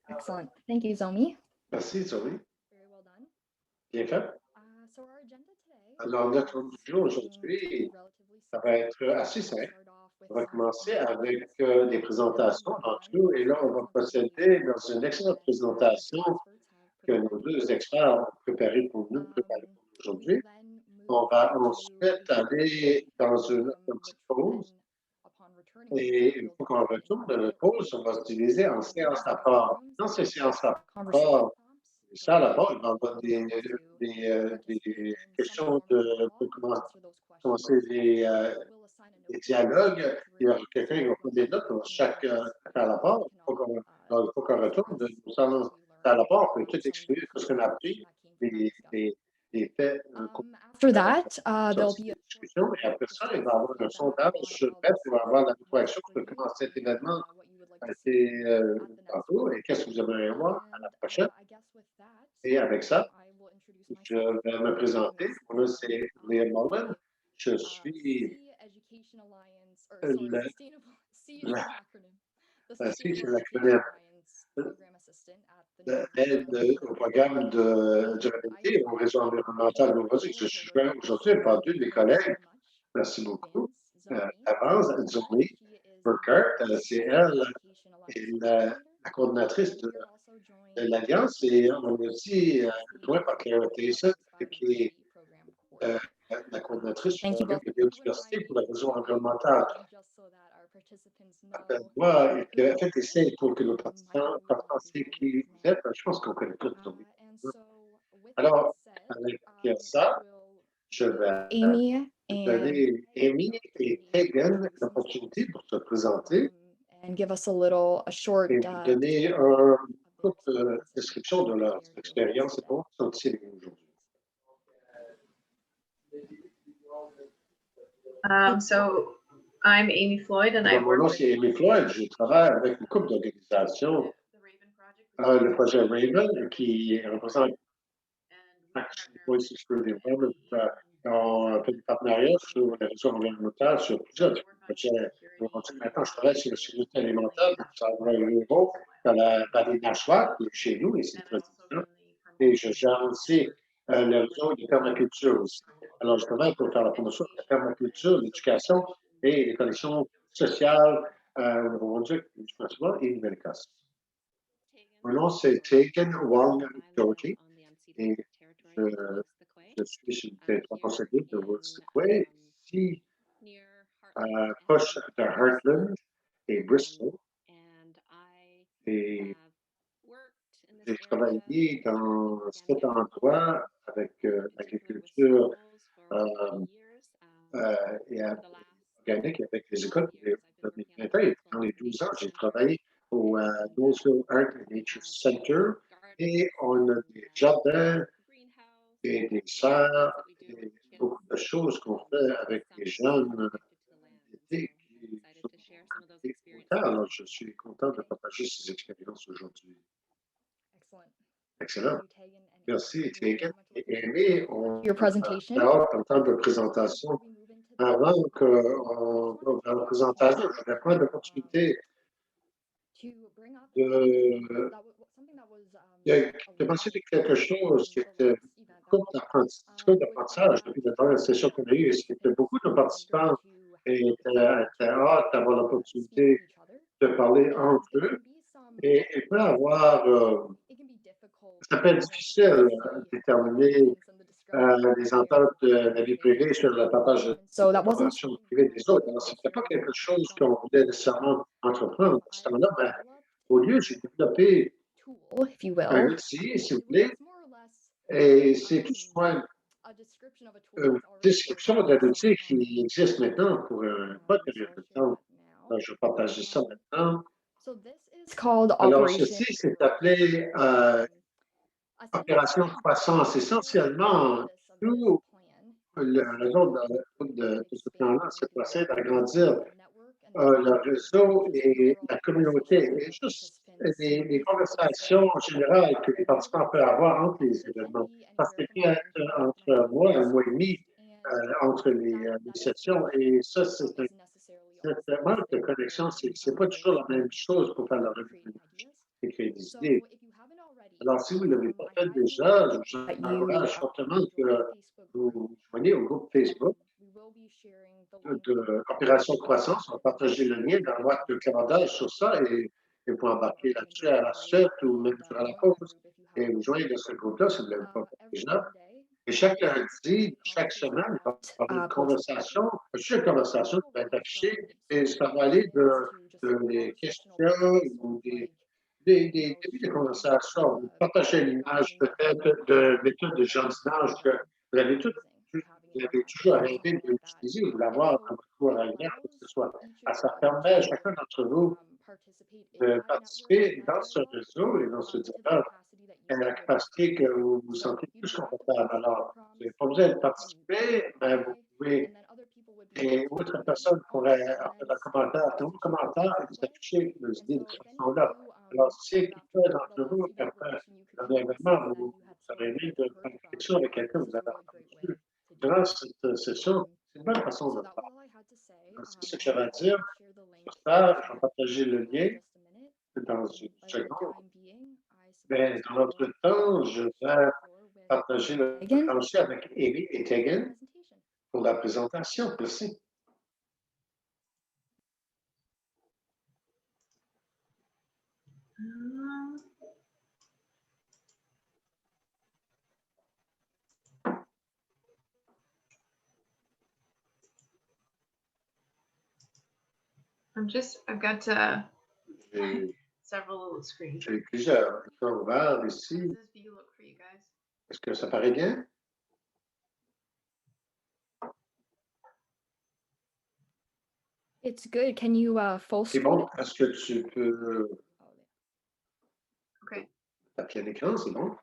Excellent. Thank you, Zomi. Merci, Zoé. Very well done. Bien fait. So our agenda today Alors, notre is ordre du jour going to be aujourd'hui, relatively ça va simple. être assez We'll simple. start off with On va some commencer avec introductions and des then présentations move d'entre on nous et to là, on va some of procéder the dans une excellente that the two présentation experts have que prepared. nos deux experts ont préparée pour nous We aujourd'hui. will then On move va to ensuite a short break, aller dans une which petite pause then, upon returning from that, et une we'll fois qu'on divide retourne into de notre pause, on va se diviser en séances rooms à and breakout part. rooms Dans ces and séances à conversation part, prompts ça for là-bas, il va y those avoir who would like to des participate in some questions form of pour dialogue and answer those questions. commencer We'll assign a les note taker to dialogues. go Il y aura through quelqu'un qui va prendre des reflecting notes on pour some chaque topics faire la that part. we can all Il faut qu'on retourne, discuss nous allons what we faire la learned part, on peut tout and some of the expliquer key ce qu'on a points appris, that came from that les, discussion. les, les faits After that, there'll sortis be des a short discussions. Et poll après to ça, see il va y some avoir un feedback sondage on sur how net, this il va y avoir la went rétroaction for sur you comment cet and événement what you would like a to été see at the next tantôt one. et qu'est-ce que vous aimeriez voir à la And prochaine. I guess with that, Et avec ça, I will introduce je myself. vais me My name présenter. is Mon nom, Leah c'est Mullen. Liam I'm Mullen. with Je suis C Education Alliance, or sorry, le, Sustainable, C is the acronym, the si c'est Sustainable Education l'acronyme Alliance Program Assistant at the New l'aide Brunswick au University. programme de I durabilité au joined réseau environnemental de Nouveau-Brunswick. Je suis joint aujourd'hui par deux de mes Thank you collègues. very much Merci in beaucoup. advance, Zomi Avance, Burkhardt. Zoé She is Burkhardt, the c'est C elle Education et Alliance coordinator. la coordinatrice And we are also de joined by l'Alliance et Claire on est Tyson, aussi who is the joint par Claire Tyson, Biodiversity qui est Program euh, coordinator. la coordinatrice du Thank you programme both de for going by biodiversité pour le réseau your environnemental. just so that our participants know Appelle-moi et who que, you en fait, are. essaye pour que nos My name will participants be sachent Zoe qui as vous well. êtes. Je pense qu'on connaît tous Zoé. And so, with that Alors, said, avec I ça, will je vais Amy and donner Amy et Tegan l'opportunité pour se présenter and give us a short et vous donner une of courte their experience description de and leur why they're here with us expérience et today. comment ils sont ici avec nous aujourd'hui. So I'm Amy Floyd and I Mon work nom, with c'est Amy Floyd. Je travaille avec une couple d'organisations. the Raven Project. Le projet Raven, qui représente And Action Voices for the Environment, on fait des partenariats sur les réseaux environnementaux, sur plusieurs projets. Maintenant, je travaille sur la sécurité alimentaire, ça va le niveau dans la vallée d'Ashwa, qui est chez nous, et c'est très important. Et je gère aussi le réseau de permaculture aussi. Alors, je travaille pour faire la promotion de la permaculture, l'éducation et les connexions sociales au Nouveau-Brunswick, du Manitoba et Nouvelle-Écosse. Mon nom, c'est Tegan Wong Doji et je suis sur le territoire concédé de Woodsquay, ici, proche de Heartland et Bristol. Et j'ai travaillé dans cet endroit avec l'agriculture et organique avec les écoles depuis 20 ans. Et dans les 12 ans, j'ai travaillé au Knowlesville Art and Nature Center et on a des jardins et des serres et beaucoup de choses qu'on fait avec les jeunes d'été qui sont alors je suis content de partager ces expériences aujourd'hui. Excellent. Merci, Tegan. Et Amy, on Your presentation. a hâte d'entendre de présentation. Avant qu'on va vers la présentation, je vais prendre l'opportunité de mentionner quelque chose qui était beaucoup d'apprentissage depuis la dernière session qu'on a eue. C'est que beaucoup de participants étaient hâte d'avoir l'opportunité de parler entre eux. Et il peut avoir, ça peut être difficile de déterminer les ententes de la vie privée sur le partage de l'information privée des autres. Alors, ce n'était pas quelque chose qu'on voulait nécessairement entreprendre à ce temps-là, mais au lieu, j'ai développé un outil, si vous voulez, et c'est tout de moins une description d'un outil qui existe maintenant pour une bonne période de temps. Alors, je vais partager ça maintenant. Alors, ceci, c'est appelé opération de croissance. Essentiellement, tout le réseau de ce plan-là, c'est passé d'agrandir le réseau et la communauté. Et juste les conversations générales que les participants peuvent avoir entre les événements. Parce qu'il peut être entre un mois et demi entre les sessions. Et ça, c'est un manque de connexion. C'est pas toujours la même chose pour faire la revue des crédits. des idées. Alors, si vous ne l'avez pas fait déjà, je vous encourage fortement que vous vous joignez au groupe Facebook de Opération Croissance. On va partager le lien dans la boîte de commandage sur ça et vous pouvez embarquer là-dessus à la suite ou même durant la pause et vous joindre dans ce groupe-là si vous ne l'avez pas fait déjà. Et chaque lundi, chaque semaine, il va y avoir une conversation, chaque conversation qui va être affichée et ça va aller des questions ou des débuts de conversation. Vous partagez une image peut-être de méthode de jardinage que vous avez, vous avez toujours arrêté d'utiliser ou de l'avoir dans votre cours à l'air, que ce soit. Ça permet à chacun d'entre vous de participer dans ce réseau et dans ce dialogue à la capacité que vous vous sentez plus confortable. Alors, vous n'avez pas besoin de participer, mais vous pouvez, et autre personne pourrait faire un commentaire, dans vos commentaires, et vous afficher vos idées de cette façon-là. Alors, si quelqu'un d'entre vous qui a fait un événement, vous avez aimé de faire une réflexion avec quelqu'un, vous avez entendu durant cette session, c'est une bonne façon de le faire. C'est ce que j'avais à dire. Sur ça, je vais partager le lien dans une seconde. Mais dans notre temps, je vais partager le plancher avec Amy et Tegan pour la présentation. Merci. I've got J'ai several screens. j'ai plusieurs écrans ouverts ici. How does this view look for you guys? Est-ce que ça paraît bien? It's good. Can you full C'est screen bon. it? Est-ce que tu peux Okay. taper à l'écran? C'est bon.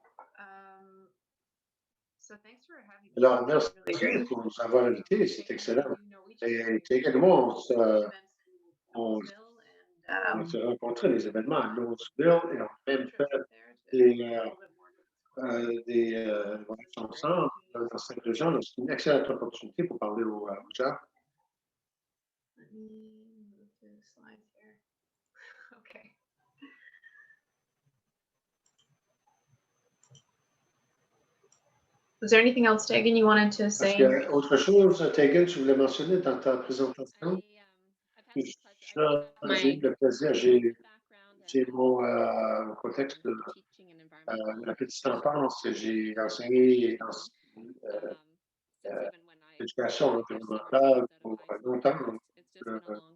So thanks for having me. Alors, It's really merci great. pour nous avoir invités. C'est excellent. You know each other. Et Tegan et moi, on Events in on Louisville and on s'est rencontrés à des événements à Louisville et on a même fait there to des, a little bit more. voyages ensemble dans cette région. C'est une excellente opportunité pour parler aux gens. Let me move to the slides here. Okay. Was there anything else, Tegan, you wanted to Est-ce say? qu'il y a autre chose, Tegan, tu voulais mentionner dans ta présentation? J'ai eu le plaisir, j'ai mon contexte de la petite enfance, j'ai enseigné l'éducation environnementale pour longtemps.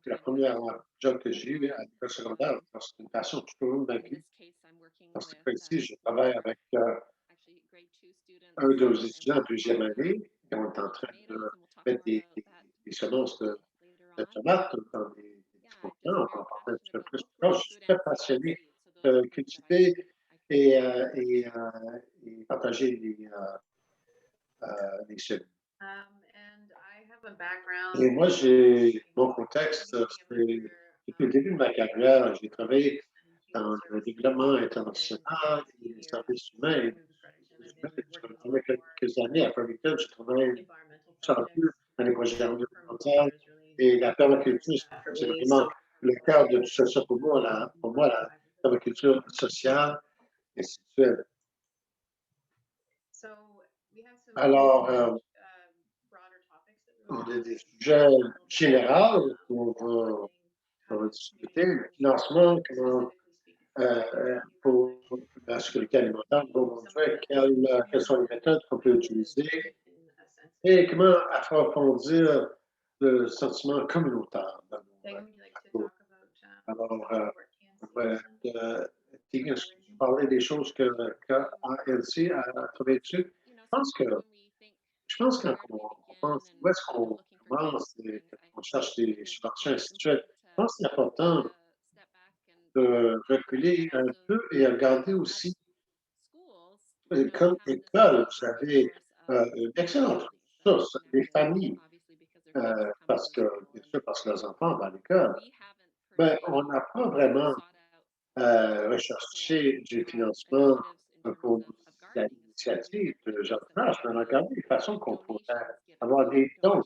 La première job que j'ai eue à l'école secondaire, c'est une passion tout au long de ma vie. Dans ce cas-ci, je travaille avec un de nos étudiants en deuxième année et on est en train de mettre des semences de tomates dans des contenants. On va en parler un petit peu plus. Alors, je suis très passionné de cultiver et partager des semis. And I have a background Et moi, j'ai mon contexte, c'est depuis le début de ma carrière, j'ai travaillé dans le développement international et les services humains. J'ai travaillé quelques années à Farmington, j'ai travaillé plus dans les projets environnementaux et la permaculture, c'est vraiment le cœur de tout ça pour moi, la permaculture sociale et sexuelle. So we have some Alors, broader topics that on really a des sujets généraux qu'on va discuter, le financement, comment pour la sécurité alimentaire, bon, quelles sont les méthodes qu'on peut utiliser et comment approfondir le sentiment communautaire dans Tegan, nos would you like to parcours. talk about Alors, work Tegan, est-ce que tu parlais des choses que ANC a travaillé dessus? Je pense que quand on pense où est-ce qu'on commence et qu'on cherche des subventions, ainsi de suite, je pense que c'est important de reculer un peu et regarder aussi, comme école, vous avez une excellente ressource, les familles, parce que, bien sûr, parce que leurs enfants vont à l'école, mais on n'a pas vraiment recherché du financement pour l'initiative de jardinage, mais on a regardé les façons qu'on pourrait avoir des dons,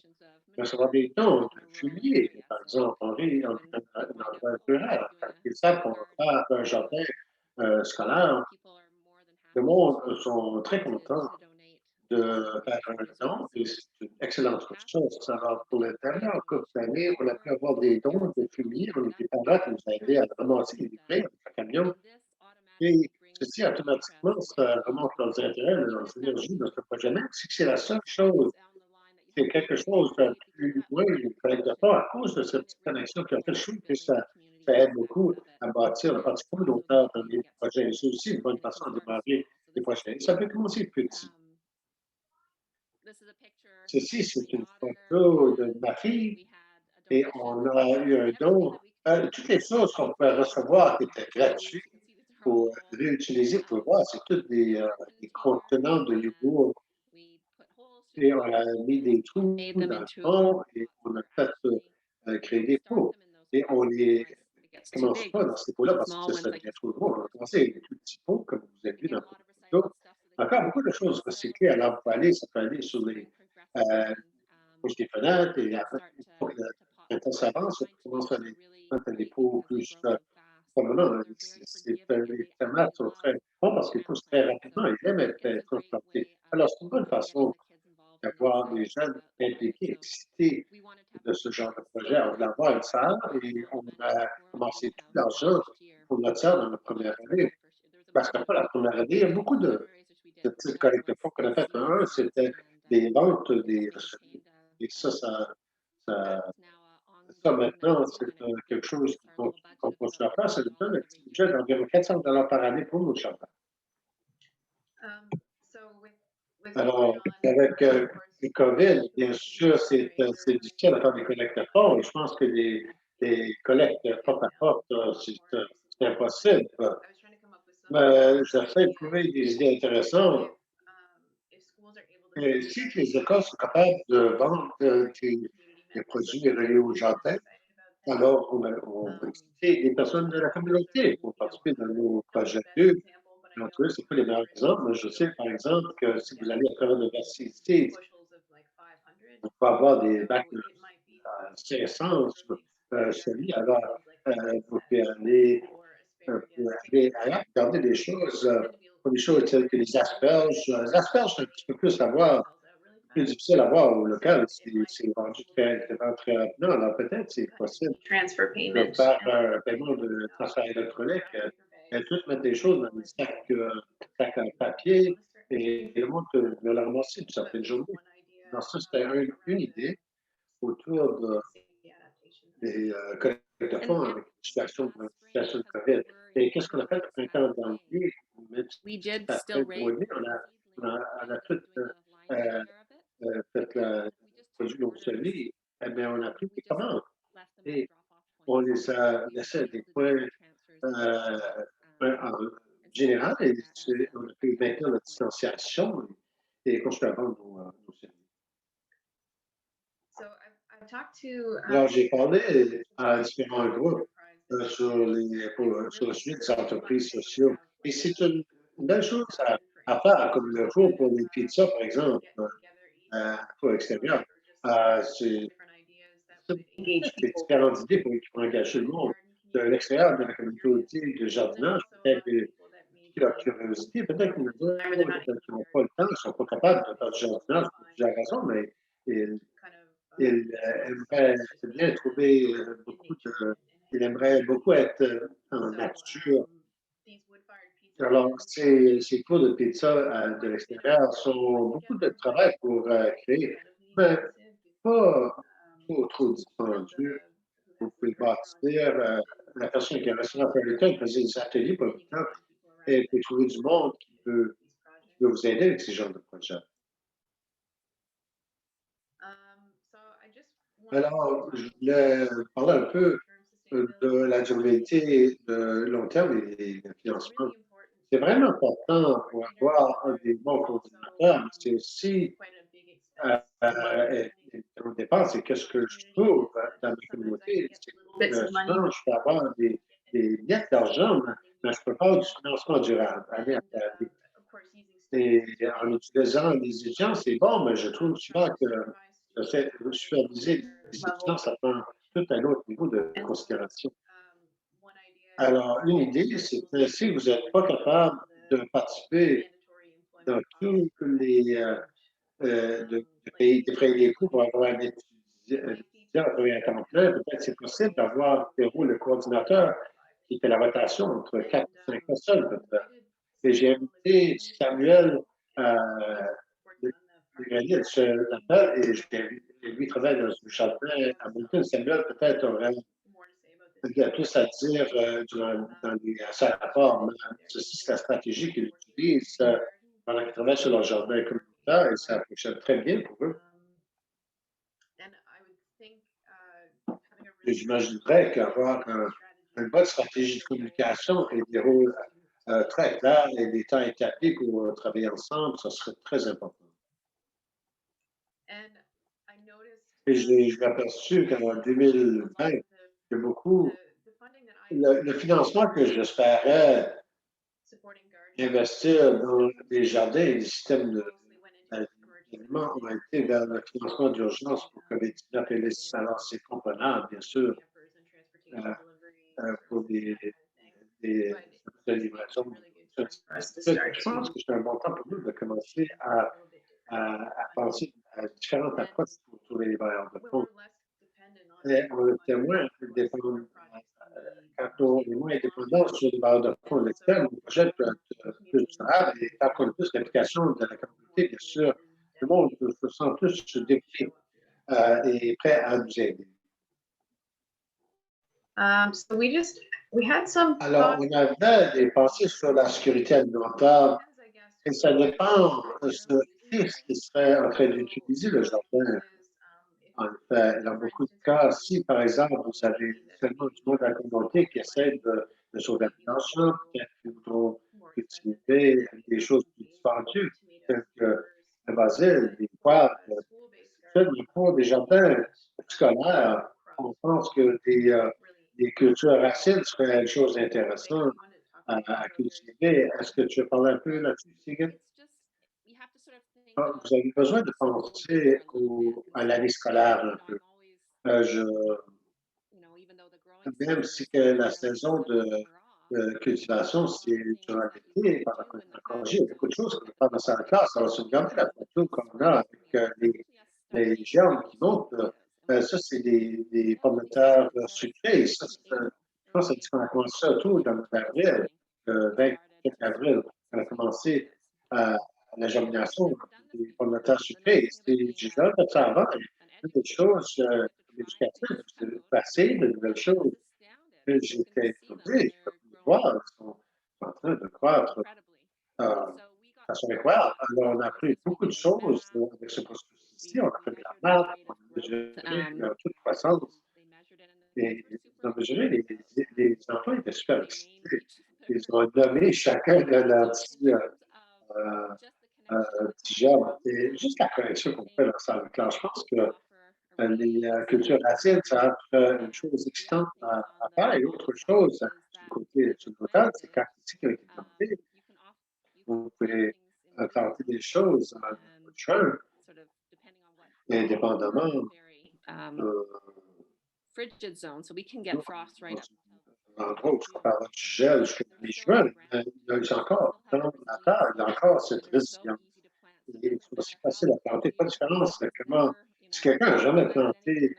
recevoir des dons de fumier, par exemple, dans le rural, ils savent qu'on va faire un jardin scolaires, le monde sont très contents de faire un don et c'est une excellente chose. Alors, pour la dernière couple d'années, on a pu avoir des dons de fumier. On était parents qui nous a aidés à ramasser les livrets avec un camion. Et ceci, automatiquement, ça remonte leurs intérêts, leurs énergies dans ce projet. Même si c'est la seule chose, c'est quelque chose de plus loin, une collecte de fonds à cause de cette petite connexion qui a fait, je trouve que ça aide beaucoup à bâtir le parti communautaire dans les projets. C'est aussi une bonne façon de démarrer les projets. Ça peut commencer petit. Ceci, c'est une photo de ma fille et on a eu un don. Toutes les choses qu'on pouvait recevoir qui étaient gratuites pour réutiliser, pour voir, c'est tous des contenants de yogourt. Et on a mis des trous dans le fond et on a fait créer des pots. Et on les commence pas dans ces pots-là parce que ça devient trop gros. On a commencé avec des tout petits pots, comme vous avez vu dans la photo. Encore beaucoup de choses recyclées. Alors, ça peut aller sur euh, les fenêtres et après, quand le temps s'avance, on commence à les mettre dans des pots plus promenants. Les tomates sont très bons parce qu'ils poussent très rapidement. Ils aiment être transportés. Alors, c'est une bonne façon d'avoir des jeunes impliqués, excités de ce genre de projet. On voulait avoir une salle et on a commencé tout l'argent pour notre salle dans la première année. Parce que pas la première année, il y a beaucoup de petites collectes de fonds qu'on a fait. Un, c'était des ventes des semis. Et ça, ça maintenant, c'est quelque chose qu'on continue à faire. Ça nous donne un petit budget d'environ 400 $ par année pour nos chambres. Alors, avec le COVID, bien sûr, c'est difficile de faire des collectes de fonds et je pense que les collectes porte à porte, c'est impossible. Mais j'essaie de trouver des idées intéressantes. Et si les écoles sont capables de vendre des produits reliés au jardin, alors on peut inciter les personnes de la communauté pour participer dans nos projets d'eux. Donc, ce n'est pas les meilleurs exemples, mais je sais, par exemple, que si vous allez à travers l'université, vous pouvez avoir des bacs de 500 celui, alors vous pouvez aller ailleurs, regarder des choses, comme des choses telles que les asperges. Les asperges, c'est un petit peu plus à voir, plus difficile à voir au local. C'est vendu très rapidement. Alors peut-être c'est possible de faire un paiement de transfert électronique et tout mettre des choses dans des sacs en papier et le monde peut le ramasser pour certaines journées. Alors ça, c'était une idée autour des collectes de fonds avec une situation de COVID. Et qu'est-ce qu'on a fait au printemps dernier? Après le mois de mai, on a tout fait produit nos semis, eh bien, on a pris des commandes et on les a laissés à des points en général et on a pu maintenir la distanciation et continuer à vendre nos semis. Alors, j'ai parlé à différents groupes sur le sujet des entreprises sociales. Et c'est une belle chose à faire, comme le faut pour les pizzas, par exemple, pour l'extérieur. C'est différentes idées pour engager le monde de l'extérieur de la communauté de jardinage, peut-être leur curiosité, peut-être qu'ils n'ont pas le temps, ils ne sont pas capables de faire du jardinage pour plusieurs raisons, mais ils aimerait bien trouver il aimerait beaucoup être en nature. Alors, ces cours de pizza de l'extérieur sont beaucoup de travail pour créer, mais pas trop dispendieux. Vous pouvez bâtir, la personne qui est restaurant Peloton faisait des ateliers pour l'hôpital et peut trouver du monde qui peut vous aider avec ces genres de projets. Alors, je voulais parler un peu de la durabilité de long terme et des financements. C'est vraiment important pour avoir des bons coordinateurs, mais c'est aussi, au départ, c'est qu'est-ce que je trouve dans ma communauté. C'est que souvent, je peux avoir des miettes d'argent, mais je peux pas avoir du financement durable. Année après année. Et en utilisant les étudiants, c'est bon, mais je trouve souvent que superviser les étudiants, ça prend tout un autre niveau de considération. Alors, une idée, c'est que si vous n'êtes pas capable de participer dans tous les de payer les coûts pour avoir un étudiant à travailler à temps plein, peut-être c'est possible d'avoir Perrault, le coordinateur, qui fait la rotation entre 4 et 5 personnes, peut-être. Et j'ai invité Samuel Granit sur l'appel et lui travaille dans une jardin à Moncton. Samuel, peut-être, aurait il y a plus à dire dans les rapports, mais ceci, c'est la stratégie qu'ils utilisent pendant qu'ils travaillent sur leur jardin communautaire et ça fonctionne très bien pour eux. Et j'imaginerais qu'avoir une bonne stratégie de communication et des rôles très clairs et des temps établis pour travailler ensemble, ça serait très important. Et j'ai aperçu qu'en 2020, il y a beaucoup, le financement que j'espérais investir dans des jardins et des systèmes d'aliments ont été vers le financement d'urgence pour COVID-19 et alors c'est comprenable, bien sûr, euh, pour des de livraison. Je pense que c'est un bon temps pour nous de commencer à penser à différentes approches pour trouver les bailleurs de fonds. Et on était moins dépendant, quand on est moins dépendant sur les bailleurs de fonds externes, le projet peut être plus durable et quand on a plus d'implication de la communauté, bien sûr, le monde se sent plus dédié et prêt à nous aider. So we had some Alors, on avait des pensées sur la sécurité alimentaire et ça dépend de qui serait en train d'utiliser le jardin. En fait, dans beaucoup de cas, si par exemple, vous avez seulement du monde à la communauté qui essaie de sauver la planche, peut-être qu'ils vont cultiver des choses plus dispendieuses, telles que le basil, des poires, mais pour des jardins scolaires, on pense que des cultures racines seraient une chose intéressante à cultiver. Est-ce que tu veux parler un peu là-dessus, Sigrid? Vous avez besoin de penser à l'année scolaire un peu. Je, même si que la saison de cultivation, c'est durant l'été, pendant qu'on est en congé, il y a beaucoup de choses qu'on peut faire dans sa classe. Alors, si vous regardez la photo qu'on a avec les germes qui montent, ça, c'est des pommes de terre sucrées. Ça, je pense que ça dit qu'on a commencé ça tout dans le mois d'avril, 24 avril. On a commencé la germination des pommes de terre sucrées. J'ai jamais fait ça avant. Il y a des choses éducatives, c'est passé de nouvelles choses que j'étais étonné. Je peux plus voir, ils sont en train de croître de façon incroyable. Alors, on a appris beaucoup de choses avec ce processus-ci. On a fait de la maths, on a mesuré toute croissance et on a mesuré les enfants étaient super excités. Ils ont nommé chacun de leurs petits germes. Et juste la correction qu'on fait dans la salle de classe, je pense que les cultures racines, ça offre une chose excitante à faire et autre chose sur le côté, c'est quand ici, avec les plantés, vous pouvez tenter des choses en juin, indépendamment euh, l'endroit où je parle du gel jusqu'à mi-juin, il y a encore, dans la terre, il y a encore cette résistance. Et c'est aussi facile à planter, pas de différence. Comment, si quelqu'un n'a jamais planté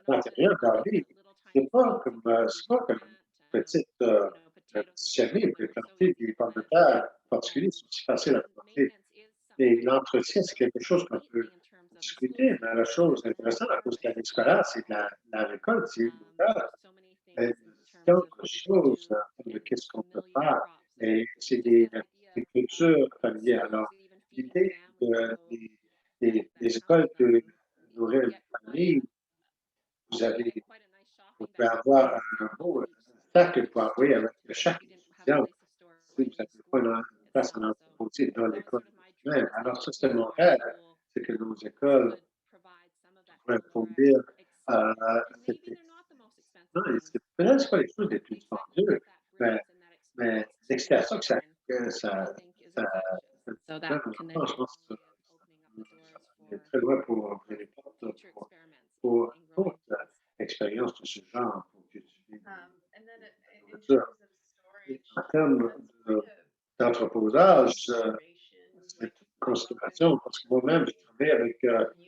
l'intérieur de la vie, c'est pas comme une petite, un petit chemin, vous pouvez planter des pommes de terre particuliers, c'est aussi facile à planter. Et l'entretien, c'est quelque chose qu'on peut discuter, mais la chose intéressante à cause de l'année scolaire, c'est que la récolte, c'est l'automne. Quelque chose en termes de qu'est-ce qu'on peut faire. Et c'est des cultures familières. Alors, l'idée des écoles de nourrir les familles, vous avez, vous pouvez avoir un beau cercle pour envoyer avec chaque étudiant. Si vous n'avez pas une place en anthropologie dans l'école même. Alors, ça, c'est mon rêve, c'est que nos écoles pourraient fournir cette non, c'est peut-être pas les choses les plus dispendieuses, mais, mais l'excitation ça So donne that aux can then enfants, go je pense on que to opening up the doors c'est for très loin pour ouvrir les portes future experiments pour in toute growing things. expérience de ce genre pour cultiver And then in sûr. terms of Et storage, en termes that's de- quite a d'entreposage, consideration. c'est Like, une considération parce que moi-même, j'ai travaillé avec,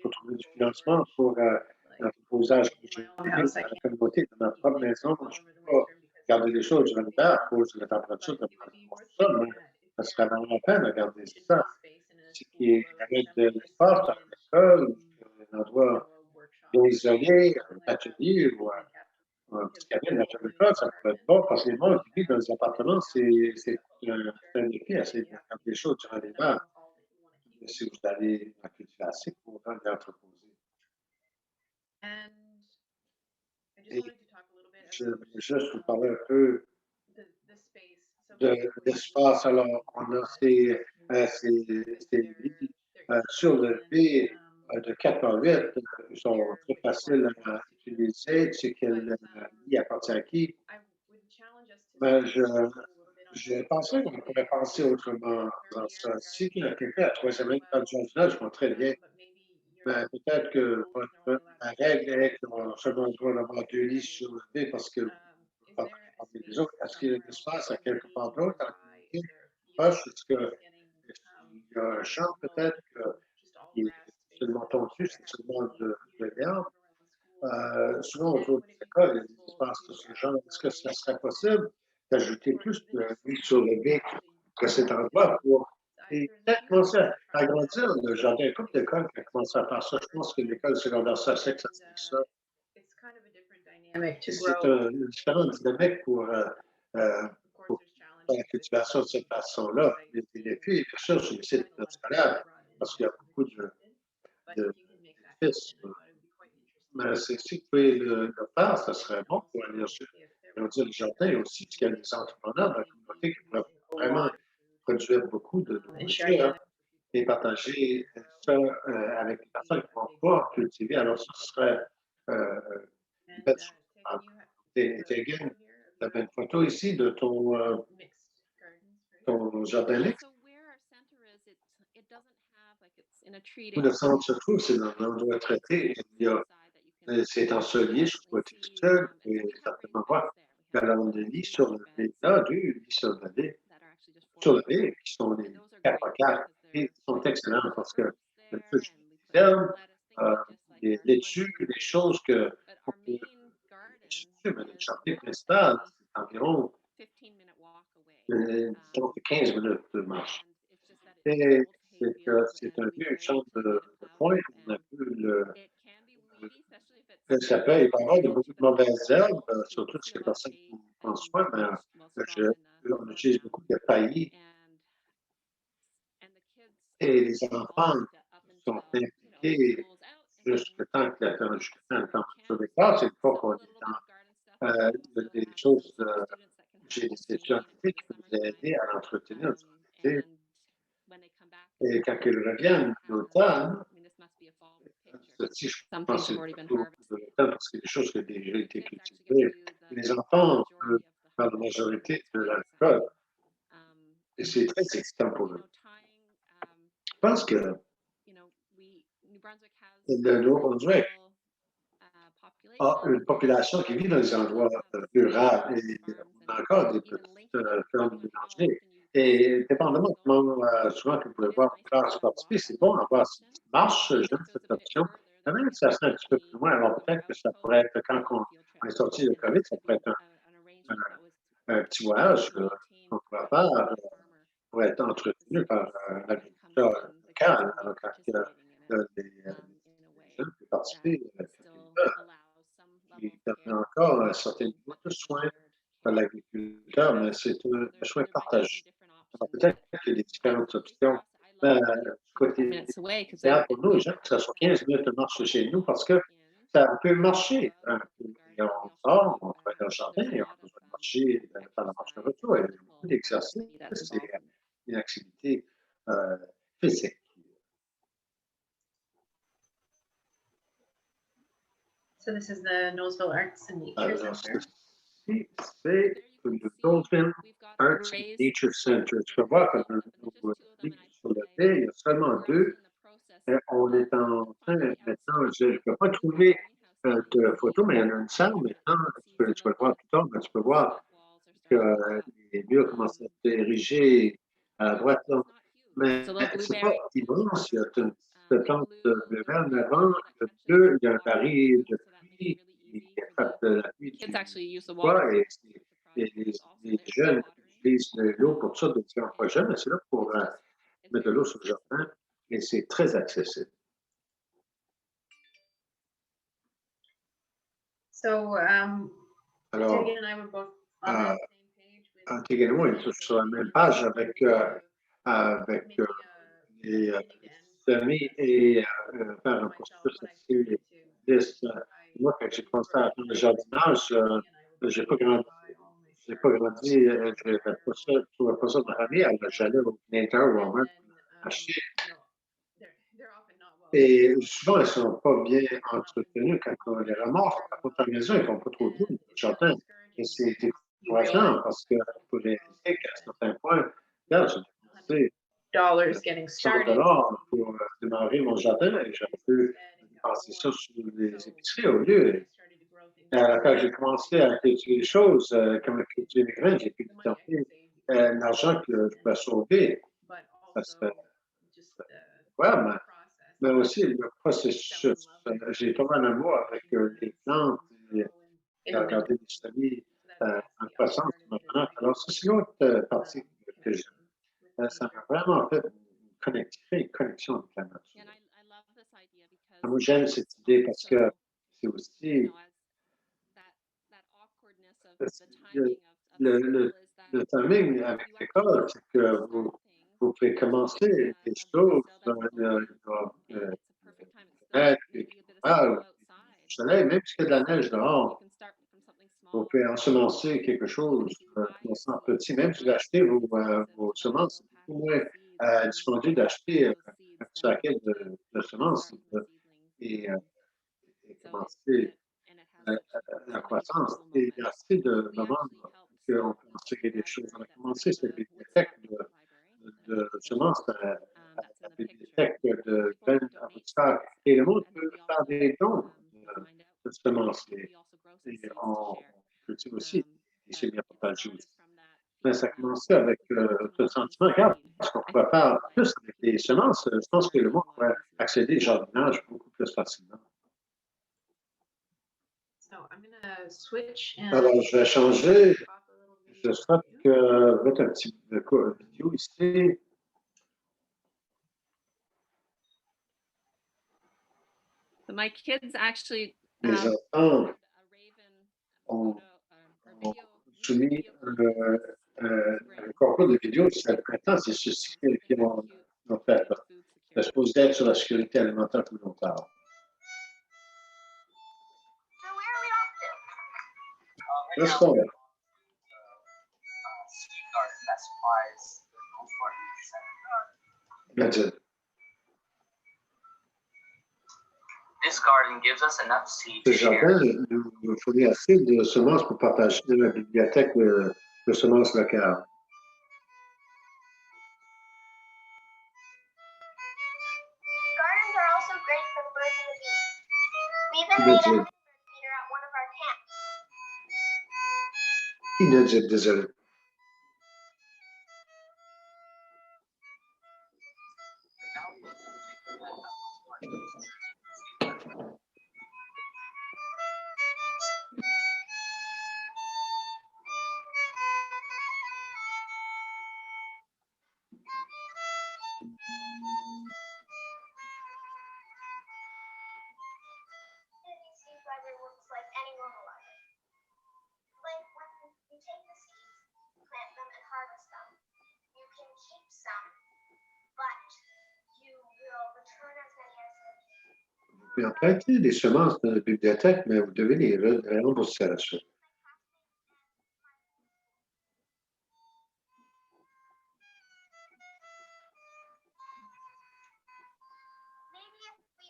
pour trouver du financement pour l'entreposage in my own chez house, I à la can't communauté de ma keep propre things maison. well Je ne over the peux pas winter because garder les choses durant l'hiver à they cause de la but température de it would be mon worth sol, mais looking at if ça serait there vraiment la peine de garder should ça. be space in a Ce qui school est or like a avec de l'espace dans semi-attached, l'école, un you endroit know, a workshop bien or isolé, something un like that atelier that ou could be kept un petit because cabine dans living chaque in an école, ça pourrait être apartment, bon parce que les gens qui vivent dans les you appartements, have to keep c'est stuff over un winter défi and assez then de you have garder to les choses durant that's l'hiver. not all that you want to keep. Si vous allez en cultivation pour les entreposer. And I just Et wanted to talk a little bit je about voulais juste vous parler un peu the space. So basically, d'espace. Alors, on a ces lits surlevés de 4 par 8. Ils sont très faciles à utiliser. Tu sais quel lit appartient à qui. I would challenge us to Mais focus a little bit on je this pensais qu'on pourrait penser autrement dans ça. Si quelqu'un à troisième année dans le jardinage, je vois très bien. but maybe Mais you're peut-être que only only allowed la to règle est qu'on a seulement le droit d'avoir 2 lits surlevés parce que is pas there a parmi les space autres. Est-ce qu'il y a somewhere un else espace à like quelque maybe part d'autre dans la nearby? Is communauté there a field proche? Est-ce qu'il that's getting y a un champ well, peut-être just all qui est grass space seulement that tondu, there c'est has to seulement be de usually l'herbe? around school. Souvent And autour would des it be écoles, il y a des possible espaces de to ce genre. Est-ce que ça accommodate serait possible d'ajouter or plus even de just lits surlevés à cet endroit pour et peut-être commencer à agrandir le jardin? Il y a beaucoup d'écoles qui ont commencé à faire ça. Je pense que l'école secondaire Sussex, ça fait ça. it's kind of a different dynamic to C'est grow. une différente dynamique Of course, pour there's faire challenges la with cultivation de cette façon-là. Les défis, bien sûr, sur le site scolaire, parce qu'il y a beaucoup de fils. Mais si vous pouvez le faire, ça serait bon pour aller agrandir le jardin aussi, parce qu'il y a des entrepreneurs dans la communauté qui pourraient vraiment produire beaucoup de nourriture et partager ça avec les personnes qui ne vont pas cultiver. Alors, ce serait une belle chose. Et Tegan, tu avais une photo ici de ton jardin mixte. So where our center is, it doesn't have like it's in a tree. Où le centre se trouve, c'est dans l'endroit traité. C'est ensoleillé, je peux être seul, et certainement voir galon de lit sur le lait, là, 2 lits sur le lait, qui sont les 4 par 4, et ils sont excellents parce que le plus de herbes, les laitues, des choses que on peut mais le jardin principal, c'est environ 15 minutes de marche. Et c'est un vieux champ de foin, on a vu ça peut, il va y avoir beaucoup de mauvaises herbes, surtout si les personnes qui prennent soin, mais on utilise beaucoup de paillis et les enfants sont impliqués jusqu'à temps que la température dépasse. Une fois qu'on est des choses, j'ai des scientifiques qui peuvent nous aider à l'entretenir. Et quand ils reviennent l'automne, ceci, je pense que c'est plutôt de l'automne parce que c'est des choses qui ont déjà été cultivées. Les enfants peuvent faire la majorité de l'alcool et c'est très excitant pour eux. Je pense que le Nouveau-Brunswick a une population qui vit dans les endroits ruraux et on a encore des petites fermes ménagères. Et dépendamment de comment souvent que vous pouvez voir une classe participer, c'est bon d'avoir une petite marche, j'aime cette option. Mais même si ça serait un petit peu plus loin, alors peut-être que ça pourrait être, quand on est sorti de COVID, ça pourrait être un petit voyage qu'on pourrait faire pour être entretenu par l'agriculteur local. Alors, quand les gens peuvent participer, il permet encore un certain niveau de soins par l'agriculteur, mais c'est un soin partagé. Alors, peut-être qu'il y a des différentes options. Côté idéal pour nous, j'aime que ça soit 15 minutes de marche chez nous parce que ça peut marcher. Et on sort, on travaille dans le jardin, et on a besoin de marcher, de faire la marche de retour. Il y a beaucoup d'exercices, c'est une activité physique. So this is the Knowlesville Arts and Nature Alors, Center. ceci, c'est le Dolphin Arts and Nature Center. Tu peux voir qu'on a un livre sur le thé, il y a seulement 2. On est en train maintenant, je ne peux pas trouver de photos, mais il y en a une salle maintenant, tu peux le voir plus tard, mais tu peux voir que les murs commencent à être érigés à droite, là. Mais It's a little c'est pas blueberry. immense. Il y a une petite The plante blue de is verre, mais the avant, one that I le mentioned bleu, is il y a un the baril de so that makes it pluie really qui easy for attrape de la pluie kids du actually use the water bois et for the project, les, but it's also les there for jeunes watering. utilisent l'eau pour ça de différents projets, mais c'est là pour It's just it's mettre de very l'eau sur le accessible. jardin et c'est très accessible. So, Alors, Tegan and I were both on the euh, same page with Antigua et moi, on est tous sur la même page avec, avec making les a beginning amis et faire un myself processus when I assez started to. lisse. I Moi, quand j'ai commencé à faire le jardinage, j'ai pas grandi. J'ai pas grandi, je n'avais pas ça, je trouvais pas ça dans la vie. Alors, j'allais au Nature ou au Walmart acheter. They're often not well. Et souvent, elles ne sont pas bien entretenues quand on les ramasse. Par contre, à la maison, ils ne font pas trop de le jardin. Et c'est décourageant parce que pour réaliser qu'à un certain point, là, j'ai dépensé Dollars getting 100 started. pour démarrer mon jardin et j'aurais pu passer ça sur les épiceries au lieu. Quand j'ai commencé à cultiver les choses, comme cultiver les graines, j'ai pu tenter l'argent que je pouvais sauver. Ça serait incroyable. Mais aussi le processus. J'ai tombé en amour avec les plantes et regarder des semis en croissance maintenant. Alors, ça, c'est l'autre partie que j'aime. Ça m'a vraiment fait créer une connexion avec la nature. And I love this idea Moi, because j'aime cette idée parce also, que c'est you aussi know, as that awkwardness of the le, timing of le, school le, is that le timing avec you l'école, actually c'est que start vous, things vous pouvez maybe commencer des a choses, month so that's il open y a, and it's a perfect time. It's still neige, puis maybe a bit of ah, snow outside. du soleil, même s'il y a de la So neige you dehors, can start from something vous small pouvez and ensemencer quelque chose, buy your commencer en seeds petit. Même si vous online achetez it's inexpensive vos to buy a semences, little c'est beaucoup package moins of seeds and then dispendieux plant d'acheter those un seeds petit then paquet de to semences start from the seedlings et, et so commencer and it has la so many croissance. beautiful Et il y a assez moments. de We moments actually helped qu'on peut with the enseigner des choses. On library a that's commencé at cette the bibliothèque Woodstock Public Library de in semences that's in la the picture. bibliothèque de People graines can à donate Woodstock. seeds Et le monde and then peut we faire also des dons find out de semences. we also grow some Et seeds to on share. cultive aussi des But semis à it partager started aussi. from that Mais feeling ça a of commencé avec we want to ce not be sentiment, regarde, studied. ce qu'on I pourrait faire feel like plus avec les people semences. Je pense que le starting monde a lot pourrait easier. accéder au jardinage beaucoup plus facilement. So I'm gonna switch Alors, and je vais changer. pop a little Je video souhaite for you. mettre un petit vidéo ici. So my kids actually Les enfants a raven ont, photo or ont video soumis video contest un concours de vidéos sur le printemps. C'est ceux qui ont fait. C'est supposé être sur la sécurité alimentaire plus longtemps. So where are we off to? Là, c'est pas vrai. Seed garden that supplies the Gulf Farming Center. Imagine. This garden gives us enough seed Ce to share. jardin nous fournit assez de semences pour partager dans la bibliothèque de semences locales. Gardens are also great for the birds and the bees. We even made a Imagine. hummingbird feeder at one of our camps. Imagine, désolé. Any seed library works like any normal library. Like when you take the seeds, plant them, and harvest them, you can keep some, but you will return as many as you. Vous pouvez emprunter des semences dans la bibliothèque, mais vous devez les rembourser à la suite. Maybe if we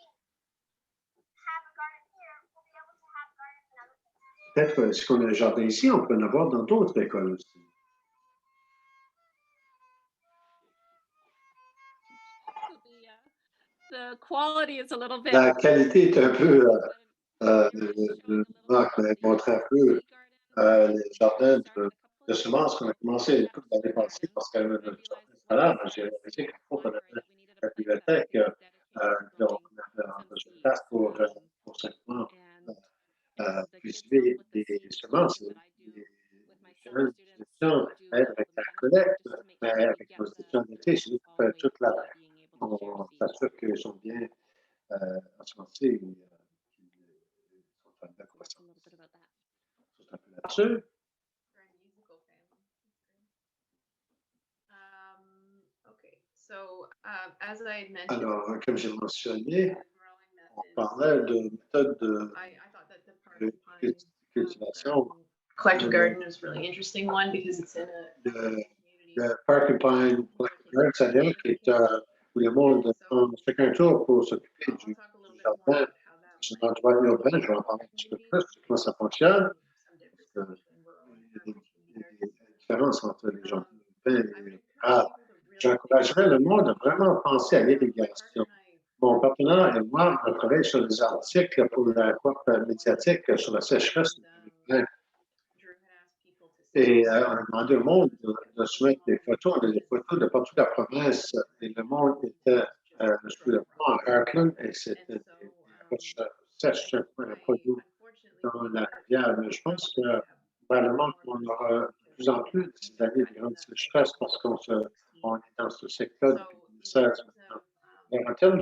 have a garden here, we'll be able to have gardens in other places. Peut-être, si on a un jardin ici, on peut en avoir dans d'autres écoles aussi. The quality is a little bit La qualité est un peu, but Marc m'avait montré un peu les jardins de semences qu'on a commencé une couple d'années passées parce qu'elle avait notre jardin scolaire. J'ai réalisé qu'il faut qu'on avait la bibliothèque, donc on avait besoin de place pour simplement cultiver des semences. Les jeunes étudiants aident avec la collecte, mais avec nos étudiants d'été, c'est nous qui faisons toute la. On s'assure qu'ils sont bien ensemencés et qu'ils sont en bonne croissance. C'est un peu là-dessus. Very musical family. That's great. Okay, so as I had mentioned, Alors, comme j'ai mentionné, growing on methods, parlait de méthodes de I thought that the de porcupine cultivation. collective garden is a really interesting one because it's in a Le, community. le Porcupine Collective Garden, c'est-à-dire où le monde prend chacun un tour pour s'occuper I'll du talk a little bit more jardin. about how that C'est might un endroit urbain, je vais en parler un petit peu plus, comment ça fonctionne. some differences Parce que between rural and il y a urban il y a community des différences entre les jardins urbains I would et encourage ruraux. people to really J'encouragerais le monde à vraiment penser à my partner l'irrigation. and I Mon partenaire et moi, on travaille sur des articles pour la COP médiatique sur la sécheresse and, au Québec. Drew had asked people to Et send on a demandé au monde de soumettre des photos. On a des photos de partout la province. Et le monde était sur le pont à Heartland et c'était des roches sèches produits dans la rivière. Mais je pense que probablement qu'on aura de plus en plus ces années de grande sécheresse parce on est dans ce secteur depuis 2016 maintenant. Et en termes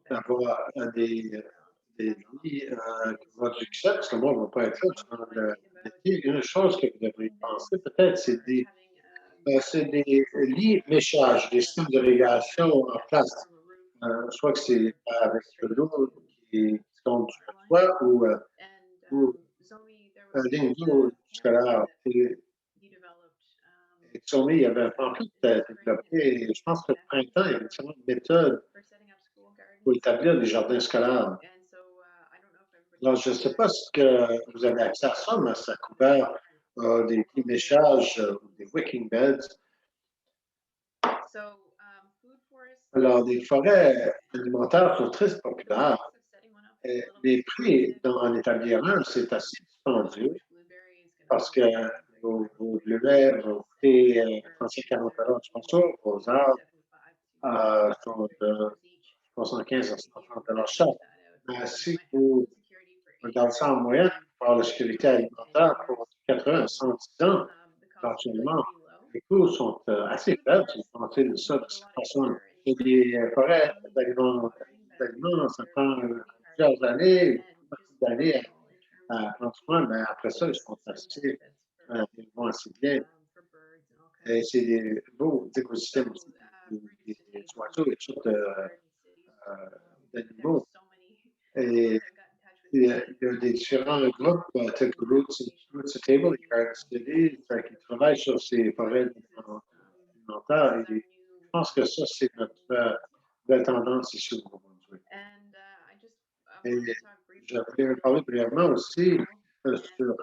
d'avoir des lits qui vont du succès, parce que moi, on ne va pas être là durant l'été. Une chose que vous devriez penser, peut-être, c'est des lits méchages, des systèmes d'irrigation en place. Soit que c'est avec de l'eau qui tombe sur le toit ou un ligne d'eau scolaire. Et Tommy, il y avait un pamphlet développé, et je pense que le printemps, il y avait différentes méthodes pour établir des jardins scolaires. Alors, je ne sais pas si que vous avez accès à ça, mais ça a couvert des petits méchages ou des wicking beds. Alors, les forêts alimentaires sont très populaires. Et les prix en établir un, c'est assez dispendieux parce que vos bleuets vont coûter 35-40 $ du morceau, vos arbres sont de 75 à 130 $ chaque. Mais si vous regardez ça en moyenne, pour la sécurité alimentaire, pour 80 à 110 ans, éventuellement, les coûts sont assez faibles si vous pensez de ça de cette façon. Et les forêts d'aliments, ça prend plusieurs années, beaucoup d'années à prendre soin, mais après ça, ils sont assez, ils vont assez bien. Et c'est des beaux écosystèmes aussi, des oiseaux et toutes d'animaux. Et il y a des différents groupes tels que Roots to Table et Garden City qui travaillent sur ces forêts alimentaires. Et je pense que ça, c'est notre nouvelle tendance ici au Nouveau-Brunswick. Et je voulais parler brièvement aussi sur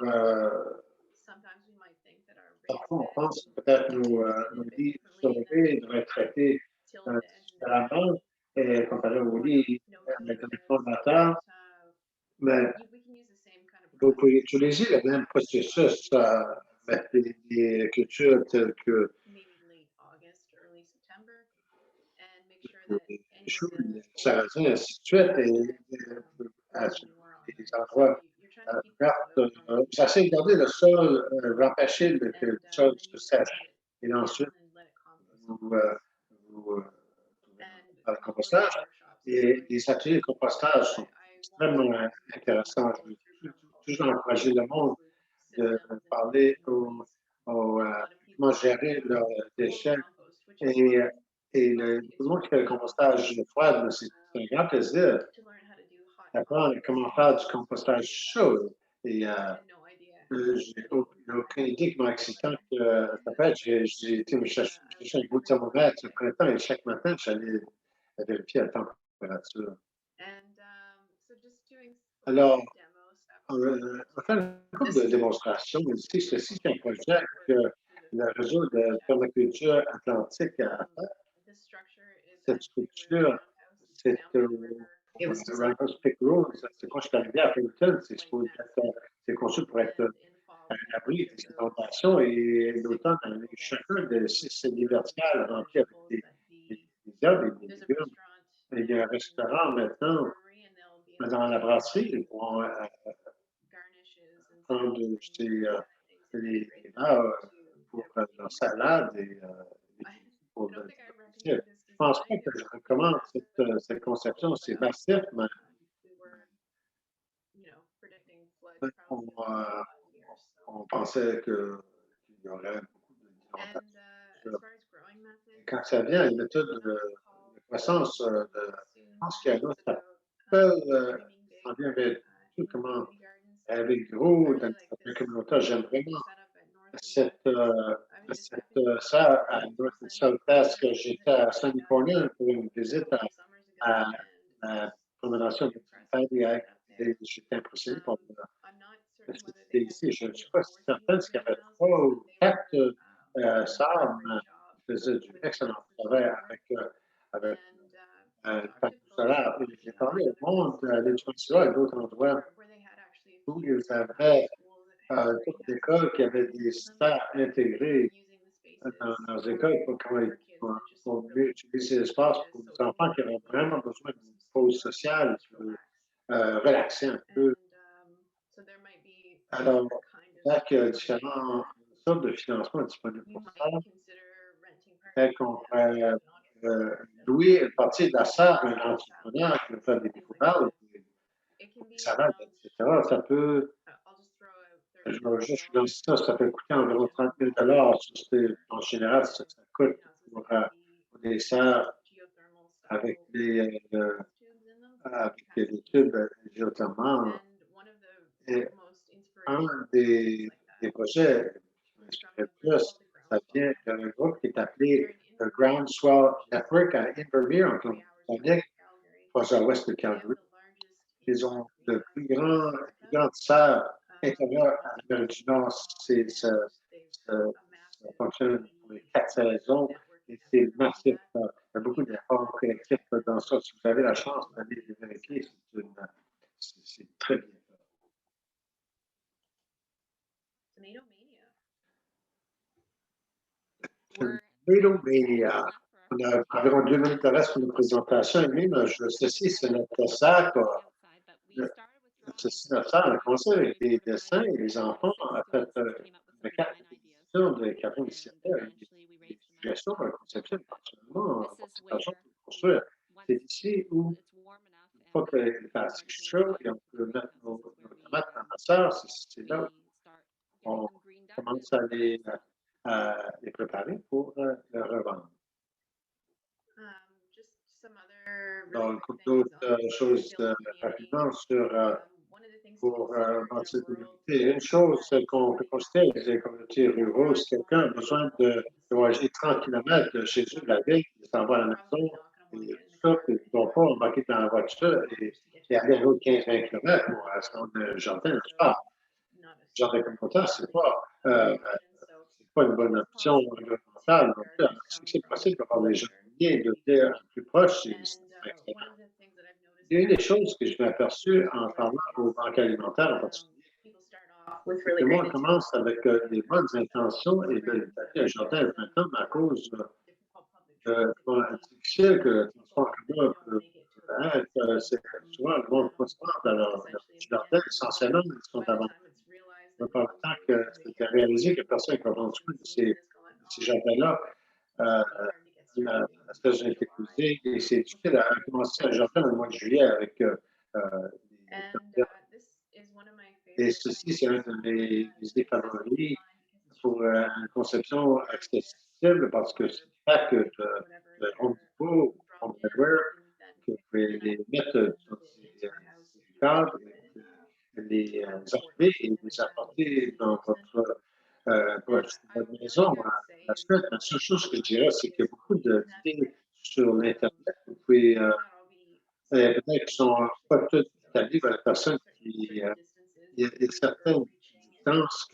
parfois, on pense que peut-être nos lits surveillés devraient être traités différemment et comparé aux lits avec les fondateurs. Mais vous pouvez utiliser le même processus avec des cultures telles que les choux, les sarrasins, et ainsi de suite, et des endroits ouverts. Vous essayez de garder le sol rampaché, que le sol se sèche. Et ensuite, vous trouvez dans le compostage. Et les ateliers de compostage sont extrêmement intéressants. Je veux toujours encourager le monde de parler comment gérer leurs déchets. Et tout le monde qui fait le compostage froid, c'est un grand plaisir d'apprendre comment faire du compostage chaud. Et j'ai aucune idée comment excitant que ça peut être. J'ai été me chercher un bout de thermomètre le printemps et chaque matin, j'allais vérifier la température. Alors, on fait un couple de démonstrations ici. Ceci, c'est un projet que le réseau de permaculture atlantique a fait. Cette structure, c'est Roundhouse Pick Road, c'est proche de la rivière Hamilton, c'est conçu pour être un abri des inondations et l'automne, chacun de ces lits verticales remplis avec des herbes et des There's a légumes. restaurant. Et il y a un restaurant maintenant brewery, and they'll be able dans to la brasserie. Ils vont garnishes and prendre seasonings ces, and that kind of things to les integrate them bars into pour their leur cuisine. salade et pour I don't le think I dessert. recommend this Je pense design. pas que It's je really recommande massive, cette conception. C'est but, massif, mais we were, predicting floods on, probably within 5 years. So. on pensait qu'il y aurait beaucoup d'inondations. And as far as growing methods, Quand ça vient à une méthode de croissance, je pense qu'il y a un autre appel, on vient avec tout comment avec gros dans certaines communautés. J'aime vraiment cette ça à notre seule place que j'étais à Saint-Nicolas pour une visite à la promenade de Saint-Diac. Et j'étais impressionné par c'était ici. Je ne suis pas certain qu'il y avait 3 ou 4 sœurs, mais ils faisaient du excellent travail avec le panneau solaire. Et j'ai parlé au monde de l'éducation à d'autres endroits où ils avaient toutes les écoles qui avaient des stars intégrés dans leurs écoles pour mieux utiliser l'espace pour les enfants qui avaient vraiment besoin d'une pause sociale, relaxer un peu. Alors, là, il y a différentes sortes de financement disponibles pour ça. Peut-être qu'on pourrait louer une partie de la salle à un entrepreneur qui veut faire des découpages, des salades, etc. Ça peut, je vais juste lancer ça, ça peut coûter environ 30 000 en général, ça coûte pour des serres avec avec les tubes géothermales. Et un des projets qui m'inspirait le plus, ça vient d'un groupe qui est appelé le Groundswell Network à Invermere, en Colombie-Britannique, proche à l'ouest de Calgary. Ils ont le plus grande serre intérieure à l'Amérique du Nord. Ça fonctionne pour les 4 saisons et c'est massif. Il y a beaucoup d'efforts collectifs dans ça. Si vous avez la chance d'aller les vérifier, c'est très bien fait. Tomatomania. On a environ 2 minutes de reste pour une présentation. Et même, ceci, c'est notre sac. Ceci, notre sac. On a commencé avec des dessins et les enfants ont fait une carte de Catherine Sitter, des suggestions pour la conception, particulièrement en participation pour construire. C'est ici où, une fois que les plastiques sont chauds et on peut mettre nos tomates dans la serre, c'est là où on commence à les préparer pour le revendre. Donc, d'autres choses rapidement pour bâtir la communauté. Une chose qu'on peut constater avec les communautés rurales, si quelqu'un a besoin de voyager 30 km de chez eux la veille, il s'en va à la maison, et ça, ils ne vont pas embarquer dans la voiture et aller à l'autre 15-20 km pour aller dans le jardin le soir. Le jardin communautaire, ce n'est pas une bonne option environnementale. C'est possible d'avoir des jardiniers de terre plus proches. Il y a une des choses que je m'ai aperçu en parlant aux banques alimentaires en particulier. Tout le monde commence avec des bonnes intentions et de l'établir un jardin de 20 ans à cause difficile que le transport commun peut être. C'est souvent le monde transport dans leur jardin. Essentiellement, ils sont avant. Par le temps que c'était réalisé que personne ne va prendre soin de ces jardins-là, la station a été causée et c'est difficile à commencer un jardin le mois de juillet avec et ceci, c'est un de mes idées favoris pour une conception accessible parce que c'est pas que de Home Depot, Home Hardware, que vous pouvez les mettre sur des cadres, les enlever et les apporter dans votre maison. La seule chose que je dirais, c'est qu'il y a beaucoup d'idées sur l'Internet. Vous pouvez peut-être qu'ils ne sont pas toutes établies par la personne qui. Il y a certaines distances,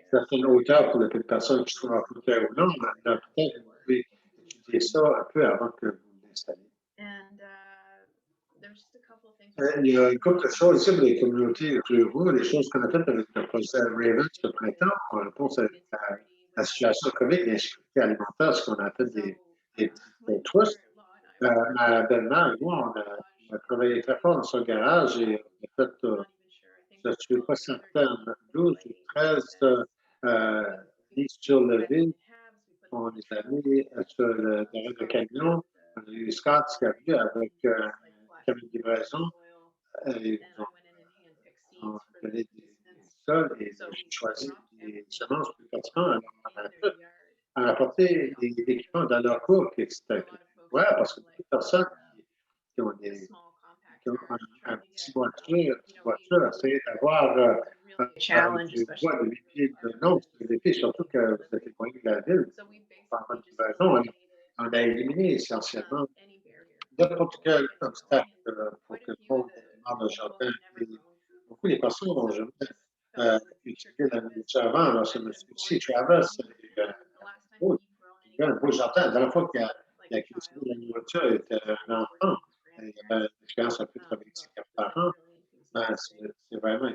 certaines hauteurs pour les personnes qui sont en fauteuil ou non, mais peut-être vous pouvez étudier ça un peu avant que vous l'installiez. Il y a une couple de choses ici pour les communautés ruraux, les choses qu'on a faites avec le projet Raven ce printemps en réponse à la situation COVID et l'insécurité alimentaire, ce qu'on appelle des petits trusts. Ma belle-mère et moi, on a travaillé très fort dans son garage et on a fait, je ne suis pas certain, 12 ou 13 lits sur le vide. On les a mis sur le derrière le camion. On a eu Scott qui a vu avec un camion de livraison. Ils ont donné des sols et j'ai choisi des semences plus pertinentes. Alors, on a apporté des équipements dans leur cours qui c'était ouais, parce que beaucoup de personnes qui ont un petit voiture, essayer d'avoir du bois de 8 pieds de long, c'est des pieds, surtout que vous êtes éloigné de la ville. Par votre livraison, on a éliminé essentiellement n'importe quel obstacle pour que le monde démarre le jardin. Et beaucoup des personnes n'ont jamais utilisé la nourriture avant. Alors, ce monsieur-ci, Travis, il a un beau jardin. La dernière fois qu'il a cultivé la nourriture, il était un enfant. Il avait une expérience un peu travaillée avec ses parents. C'est vraiment